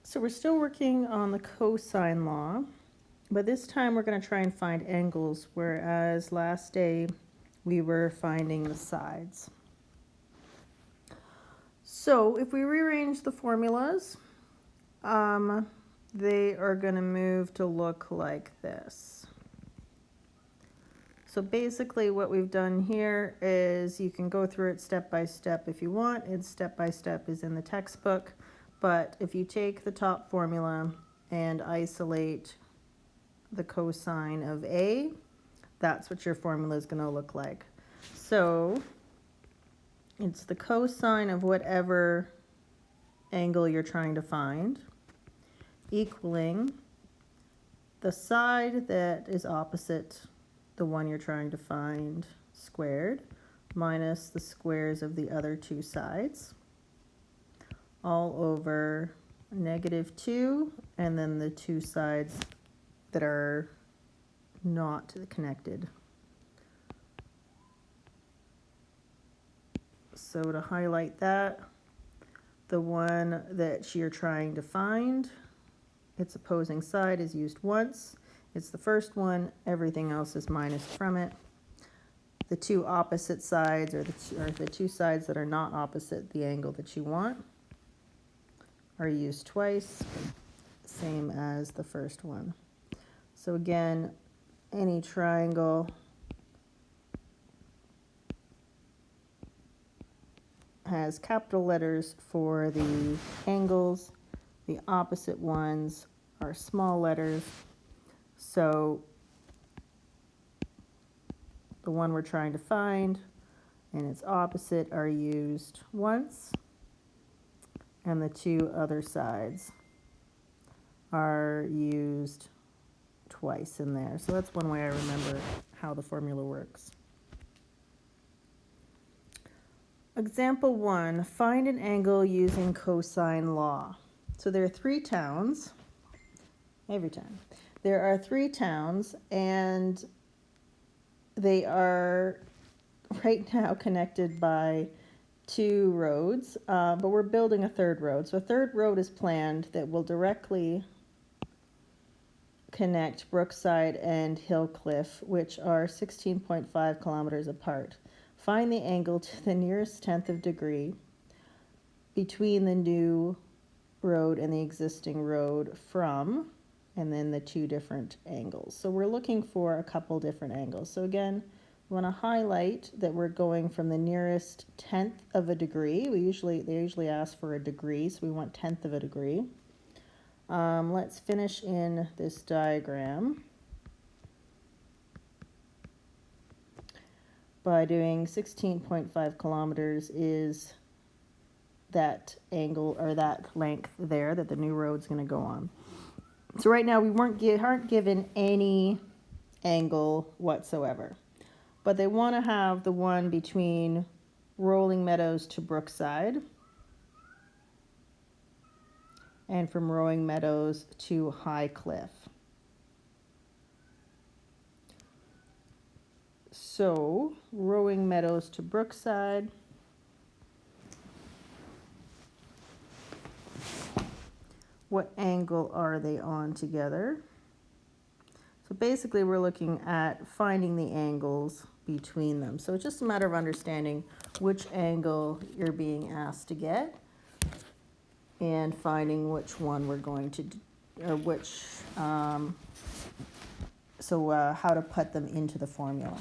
So we're still working on the cosine law, but this time we're going to try and find angles, whereas last day we were finding the sides. So if we rearrange the formulas, they are going to move to look like this. So basically what we've done here is, you can go through it step by step if you want. It's step by step is in the textbook. But if you take the top formula and isolate the cosine of A, that's what your formula is going to look like. So it's the cosine of whatever angle you're trying to find, equaling the side that is opposite the one you're trying to find squared, minus the squares of the other two sides, all over -2, and then the two sides that are not connected. So to highlight that, the one that you're trying to find, its opposing side is used once. It's the first one, everything else is minused from it. The two opposite sides, or the two sides that are not opposite the angle that you want, are used twice, same as the first one. So again, any triangle has capital letters for the angles. The opposite ones are small letters. So the one we're trying to find and its opposite are used once, and the two other sides are used twice in there. So that's one way I remember how the formula works. Example 1, find an angle using cosine law. So there are 3 towns, every time. There are 3 towns, and they are right now connected by 2 roads, but we're building a 3rd road. So a 3rd road is planned that will directly connect Brookside and Hillcliff, which are 16.5 kilometers apart. Find the angle to the nearest 10th of degree between the new road and the existing road from, and then the 2 different angles. So we're looking for a couple different angles. So again, we want to highlight that we're going from the nearest 10th of a degree. They usually ask for a degree, so we want 10th of a degree. Let's finish in this diagram by doing 16.5 kilometers is that angle, or that length there that the new road's going to go on. So right now we aren't given any angle whatsoever, but they want to have the one between Rolling Meadows to Brookside, and from Rolling Meadows to High Cliff. So Rolling Meadows to Brookside, what angle are they on together? So basically we're looking at finding the angles between them. So it's just a matter of understanding which angle you're being asked to get and finding which one we're going to, or which, how to put them into the formula.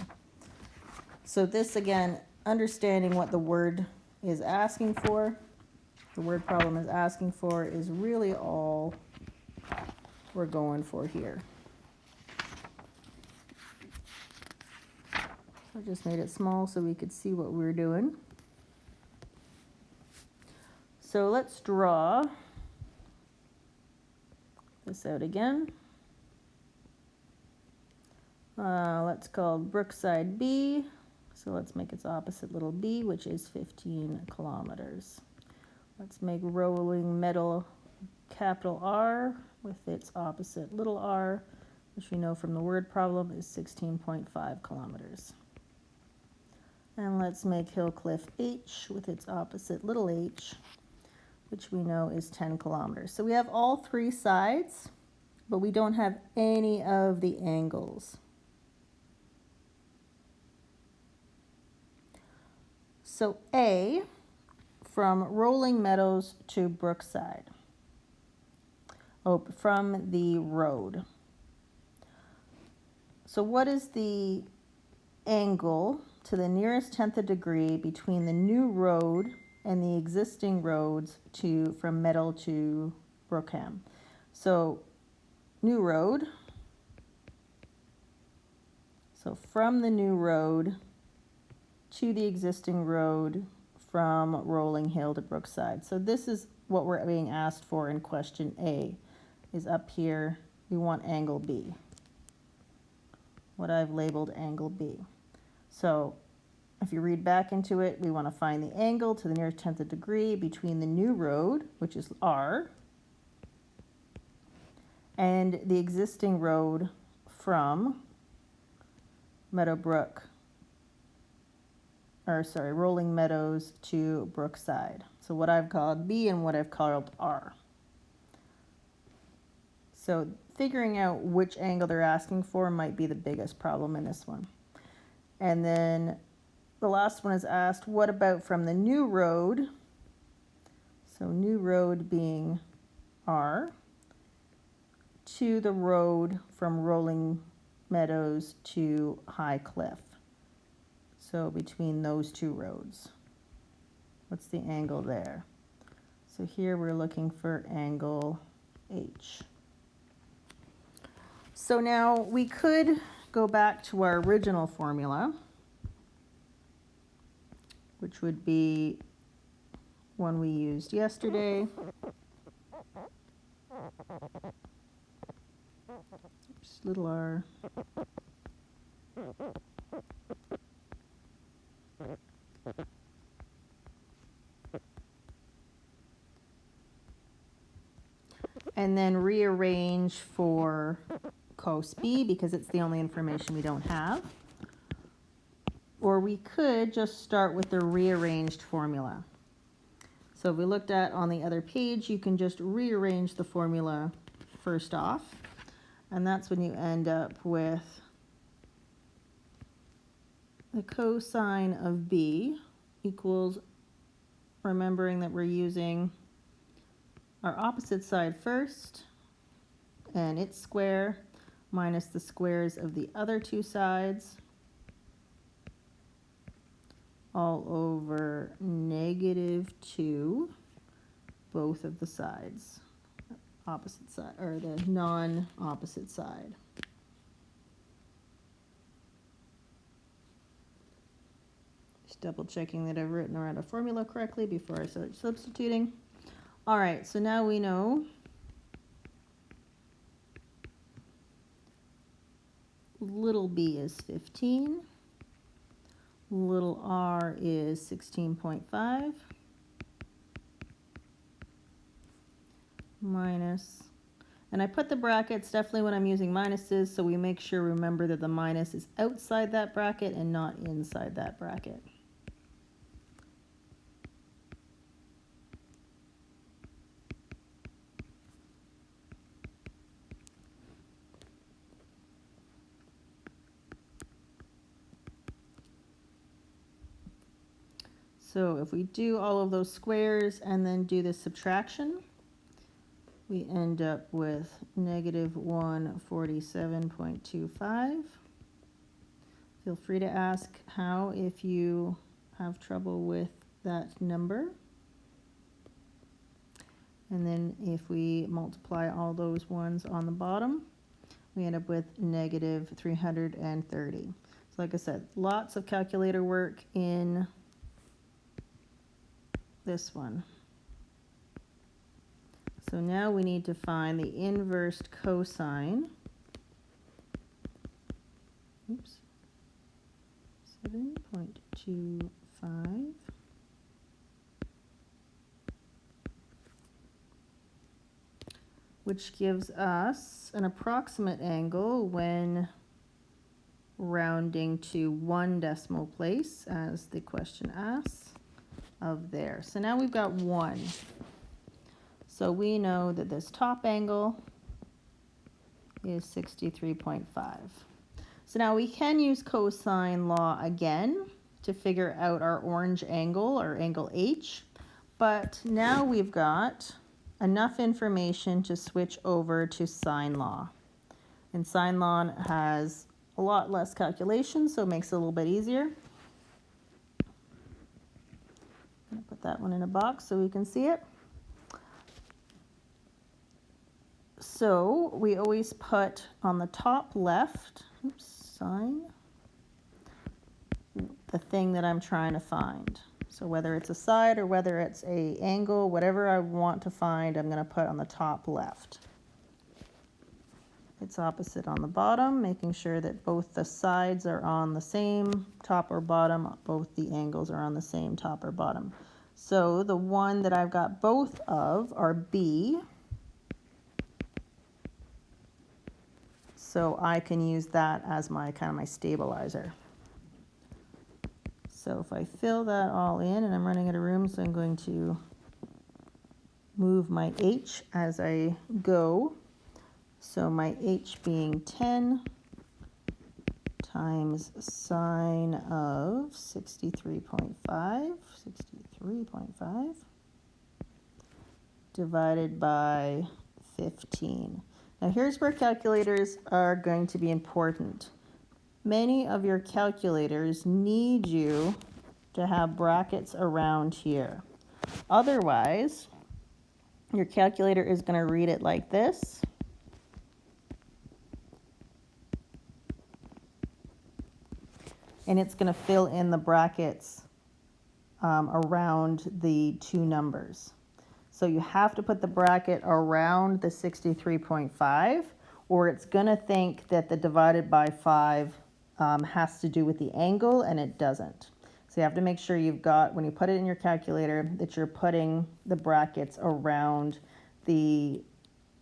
So this, again, understanding what the word is asking for, the word problem is asking for, is really all we're going for here. I just made it small so we could see what we're doing. So let's draw this out again. Let's call Brookside B. So let's make its opposite little b, which is 15 kilometers. Let's make Rolling Meadow capital R with its opposite little r, which we know from the word problem is 16.5 kilometers. And let's make Hillcliff H with its opposite little h, which we know is 10 kilometers. So we have all three sides, but we don't have any of the angles. So A, from Rolling Meadows to Brookside. Oh, from the road. So what is the angle to the nearest 10th of degree between the new road and the existing roads from Meadow to Brookham? So new road. So from the new road to the existing road from Rolling Hill to Brookside. So this is what we're being asked for in question A, is up here. We want angle B, what I've labeled angle B. So if you read back into it, we want to find the angle to the nearest 10th of degree between the new road, which is R, and the existing road from Rolling Meadows to Brookside. So what I've called B and what I've called R. So figuring out which angle they're asking for might be the biggest problem in this one. And then the last one is asked, what about from the new road? So new road being R, to the road from Rolling Meadows to High Cliff. So between those two roads, what's the angle there? So here we're looking for angle H. So now we could go back to our original formula, which would be one we used yesterday. Oops, little r. And then rearrange for cos B because it's the only information we don't have. Or we could just start with the rearranged formula. So if we looked at on the other page, you can just rearrange the formula first off. And that's when you end up with the cosine of B equals, remembering that we're using our opposite side first and its square minus the squares of the other two sides all over -2 both of the sides, opposite side or the non-opposite side. Just double checking that I've written around a formula correctly before I start substituting. All right, so now we know little b is 15, little r is 16.5, minus, and I put the brackets definitely when I'm using minuses, so we make sure, remember that the minus is outside that bracket and not inside that bracket. So if we do all of those squares and then do the subtraction, we end up with -147.25. Feel free to ask how if you have trouble with that number. And then if we multiply all those ones on the bottom, we end up with -330. So like I said, lots of calculator work in this one. So now we need to find the inverse cosine. Oops. 7.25. Which gives us an approximate angle when rounding to 1 decimal place, as the question asks, of there. So now we've got 1. So we know that this top angle is 63.5. So now we can use cosine law again to figure out our orange angle, or angle H, but now we've got enough information to switch over to sine law. And sine law has a lot less calculation, so it makes it a little bit easier. I'm gonna put that one in a box so we can see it. So we always put on the top left, sine, the thing that I'm trying to find. So whether it's a side or whether it's a angle, whatever I want to find, I'm going to put on the top left. It's opposite on the bottom, making sure that both the sides are on the same top or bottom, both the angles are on the same top or bottom. So the one that I've got both of are B. So I can use that as my kind of my stabilizer. So if I fill that all in, and I'm running out of room, so I'm going to move my H as I go. So my H being 10 times sine of 63.5 divided by 15. Now here's where calculators are going to be important. Many of your calculators need you to have brackets around here. Otherwise, your calculator is going to read it like this. And it's going to fill in the brackets around the two numbers. So you have to put the bracket around the 63.5, or it's going to think that the divided by 5 has to do with the angle, and it doesn't. So you have to make sure you've got, when you put it in your calculator, that you're putting the brackets around the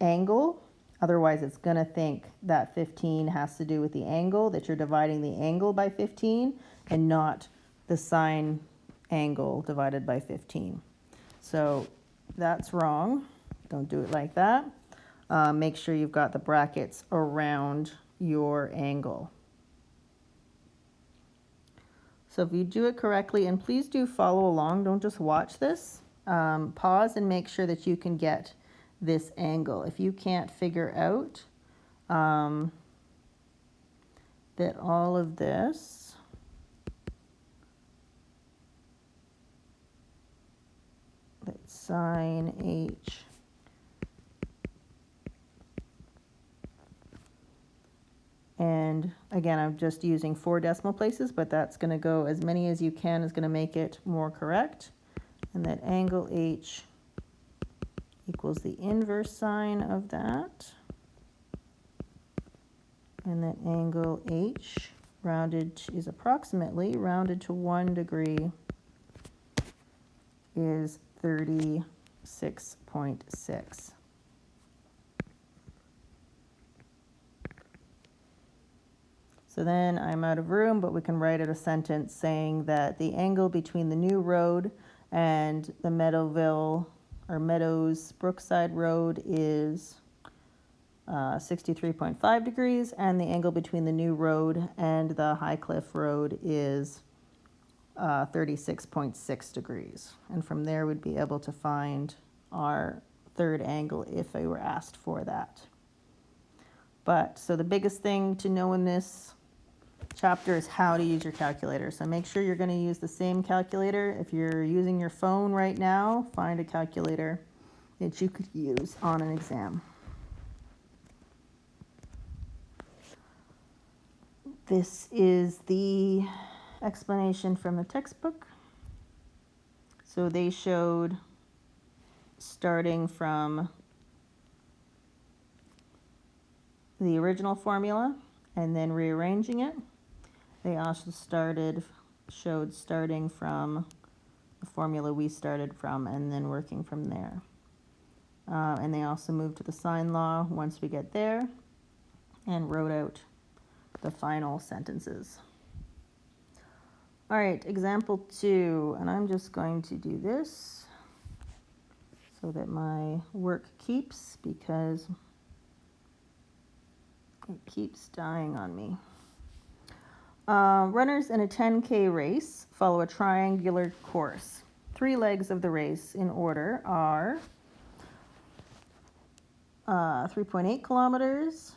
angle. Otherwise, it's going to think that 15 has to do with the angle, that you're dividing the angle by 15, and not the sine angle divided by 15. So that's wrong. Don't do it like that. Make sure you've got the brackets around your angle. So if you do it correctly, and please do follow along, don't just watch this. Pause and make sure that you can get this angle. If you can't figure out that all of this sine H and again I'm just using 4 decimal places, but that's going to go as many as you can is going to make it more correct, and that angle H equals the inverse sine of that, and that angle H rounded is approximately rounded to 1 degree is 36.6. So then I'm out of room, but we can write out a sentence saying that the angle between the new road and the Meadows Brookside Road is 63.5 degrees, and the angle between the new road and the High Cliff Road is 36.6 degrees. And from there we'd be able to find our third angle if I were asked for that. But so the biggest thing to know in this chapter is how to use your calculator. So make sure you're going to use the same calculator. If you're using your phone right now, find a calculator that you could use on an exam. This is the explanation from the textbook. So they showed starting from the original formula and then rearranging it. They also showed starting from the formula we started from and then working from there. And they also moved to the sine law once we get there and wrote out the final sentences. All right, example 2, and I'm just going to do this so that my work keeps, because it keeps dying on me. Runners in a 10K race follow a triangular course. 3 legs of the race in order are 3.8 kilometers,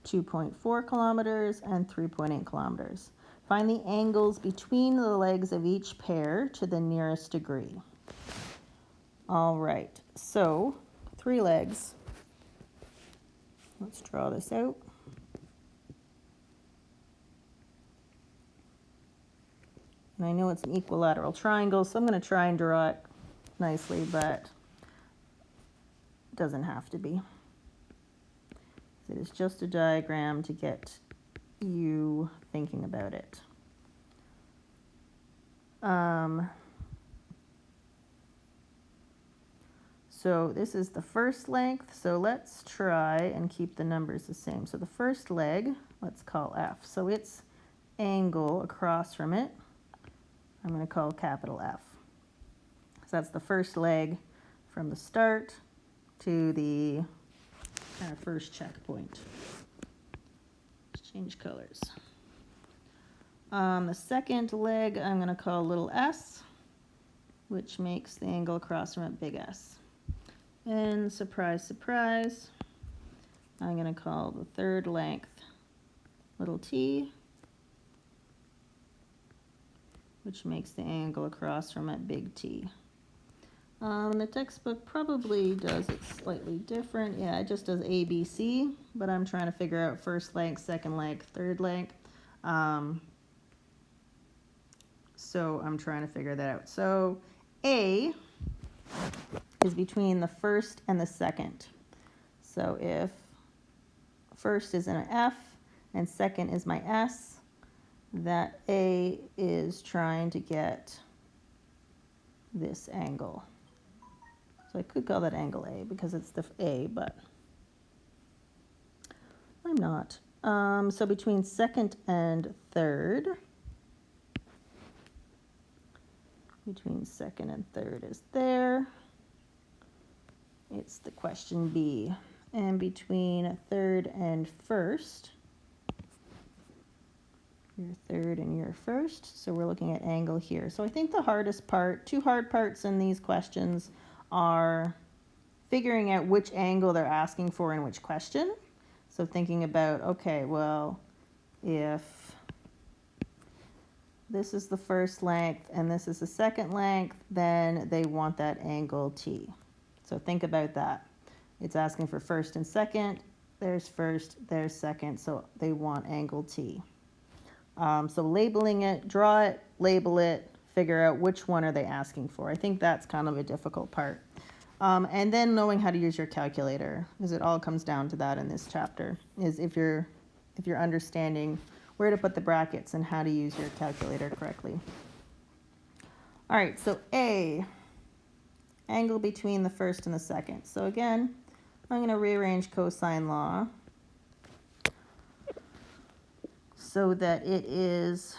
2.4 kilometers, and 3.8 kilometers. Find the angles between the legs of each pair to the nearest degree. All right, so 3 legs. Let's draw this out. And I know it's an equilateral triangle, so I'm going to try and draw it nicely, but it doesn't have to be. It is just a diagram to get you thinking about it. So this is the first length, so let's try and keep the numbers the same. So the first leg, let's call F. So its angle across from it, I'm going to call capital F. So that's the first leg from the start to the first checkpoint. Let's change colors. The second leg I'm going to call little s, which makes the angle across from it big S. And surprise, surprise, I'm going to call the third length little t, which makes the angle across from it big T. The textbook probably does it slightly different. Yeah, it just does A, B, C, but I'm trying to figure out first length, second length, third length. So I'm trying to figure that out. So A is between the first and the second. So if first is an F and second is my S, that A is trying to get this angle. So I could call that angle A because it's the A, but I'm not. So between second and third, is there. It's the question B. And between third and first, your third and your first, so we're looking at angle here. So I think the hardest part, 2 hard parts in these questions are figuring out which angle they're asking for in which question. So thinking about, okay, well, if this is the first length and this is the second length, then they want that angle T. So think about that. It's asking for first and second. There's first, there's second, so they want angle T. So labeling it, draw it, label it, figure out which one are they asking for. I think that's kind of a difficult part. And then knowing how to use your calculator, because it all comes down to that in this chapter, is if you're understanding where to put the brackets and how to use your calculator correctly. All right, so A, angle between the first and the second. So again, I'm going to rearrange cosine law so that it is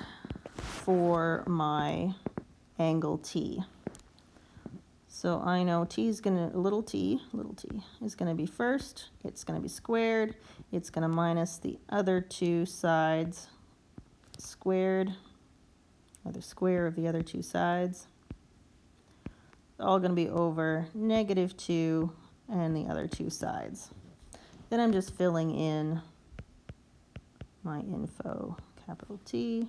for my angle T. So I know T is going to, little t is going to be first. It's going to be squared. It's going to minus the other 2 sides squared, or the square of the other 2 sides. All going to be over -2 and the other 2 sides. Then I'm just filling in my info, capital T.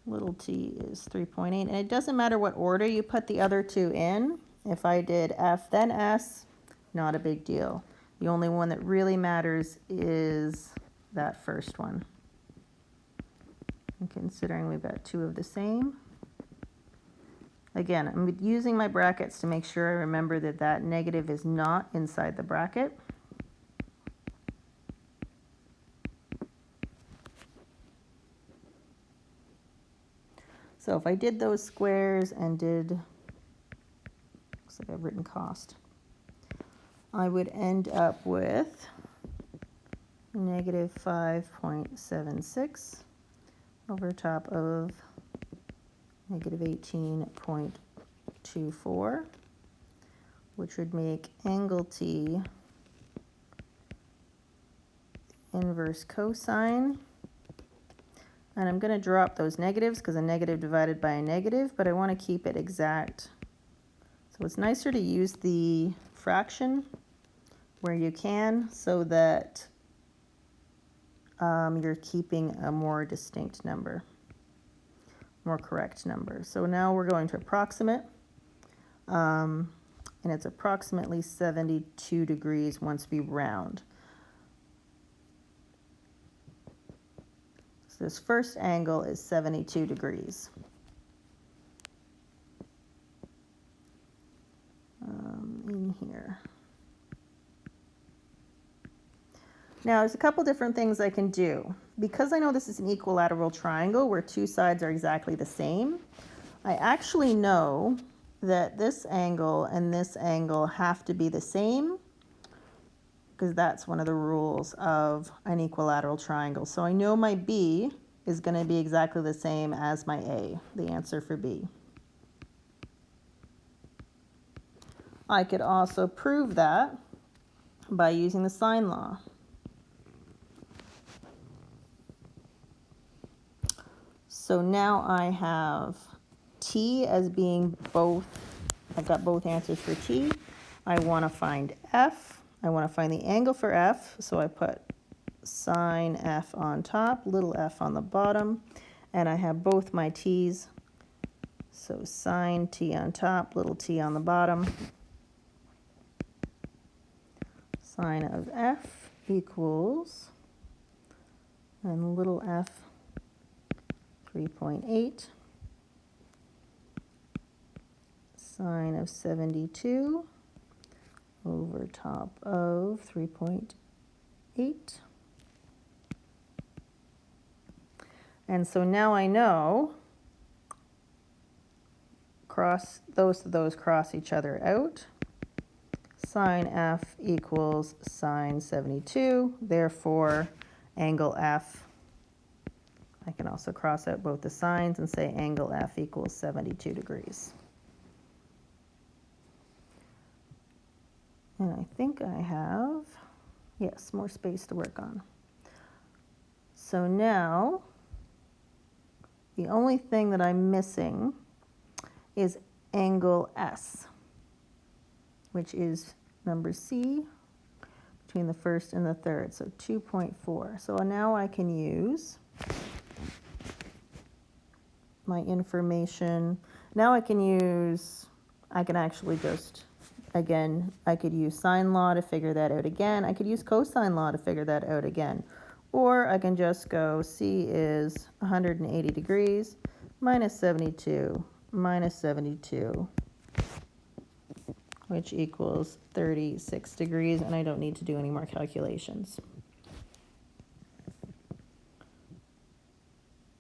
Little t is 3.8, and it doesn't matter what order you put the other 2 in. If I did F then S, not a big deal. The only one that really matters is that first one. And considering we've got 2 of the same. Again, I'm using my brackets to make sure I remember that that negative is not inside the bracket. So if I did those squares and did, looks like I've written cost, I would end up with -5.76 over top of -18.8. 0.24, which would make angle T inverse cosine. And I'm going to drop those negatives because a negative divided by a negative, but I want to keep it exact. So it's nicer to use the fraction where you can so that you're keeping a more distinct number, more correct number. So now we're going to approximate, and it's approximately 72 degrees once we round. So this first angle is 72 degrees. In here. Now there's a couple different things I can do. Because I know this is an equilateral triangle where two sides are exactly the same, I actually know that this angle and this angle have to be the same because that's one of the rules of an equilateral triangle. So I know my B is going to be exactly the same as my A, the answer for B. I could also prove that by using the sine law. So now I have T as being both, I've got both answers for T. I want to find F. I want to find the angle for F, so I put sine F on top, little f on the bottom, and I have both my T's. So sine T on top, little t on the bottom. Sine of F equals, and little f, 3.8. Sine of 72 over top of 3.8. And so now I know those cross each other out. Sine F equals sine 72. Therefore, angle F, I can also cross out both the signs and say angle F equals 72 degrees. And I think I have, yes, more space to work on. So now, the only thing that I'm missing is angle S, which is number C between the first and the third, so 2.4. So now I can use my information. Now I can actually just, again, I could use sine law to figure that out again. I could use cosine law to figure that out again. Or I can just go, C is 180 degrees minus 72 minus 72, which equals 36 degrees, and I don't need to do any more calculations.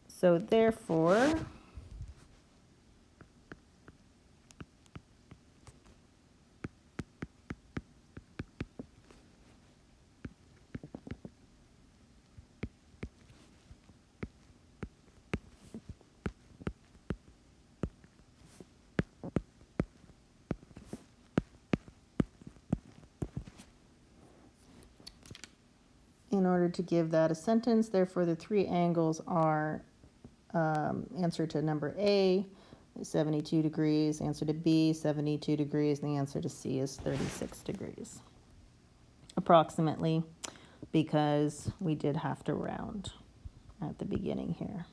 So therefore, in order to give that a sentence, therefore the three angles are answer to number A, 72 degrees, answer to B, 72 degrees, and the answer to C is 36 degrees, approximately, because we did have to round at the beginning here.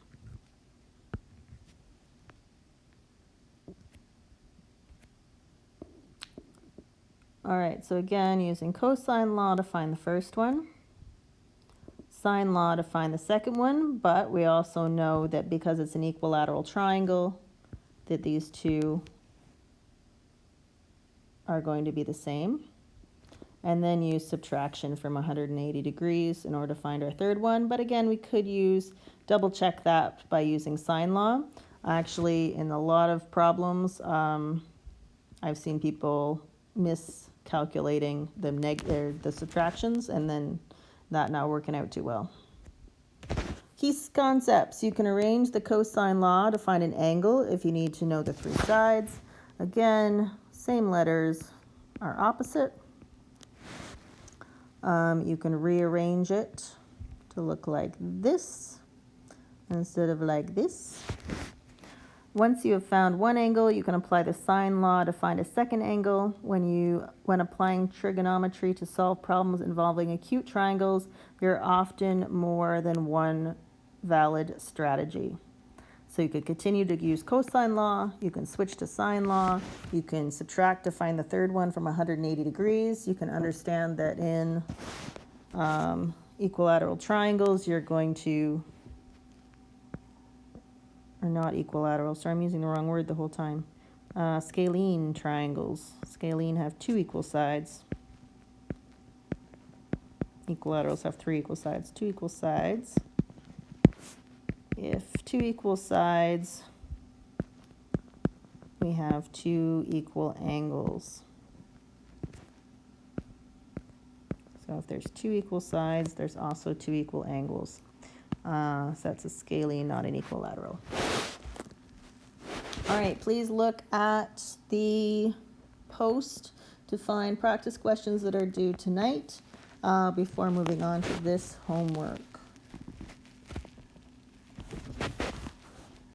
All right, so again, using cosine law to find the first one, sine law to find the second one, but we also know that because it's an equilateral triangle, that these two are going to be the same. And then use subtraction from 180 degrees in order to find our third one. But again, we could double check that by using sine law. Actually, in a lot of problems, I've seen people miscalculating the subtractions and then that not working out too well. Key concepts. You can arrange the cosine law to find an angle if you need to know the three sides. Again, same letters are opposite. You can rearrange it to look like this instead of like this. Once you have found one angle, you can apply the sine law to find a second angle. When applying trigonometry to solve problems involving acute triangles, there are often more than one valid strategy. So you could continue to use cosine law, you can switch to sine law, you can subtract to find the third one from 180 degrees. You can understand that in equilateral triangles, you're going to, or not equilateral, sorry, I'm using the wrong word the whole time. Scalene triangles. Scalene have 2 equal sides. Equilaterals have 3 equal sides. 2 equal sides. If 2 equal sides, we have 2 equal angles. So if there's 2 equal sides, there's also 2 equal angles. So that's a scalene, not an equilateral. All right, please look at the post to find practice questions that are due tonight before moving on to this homework.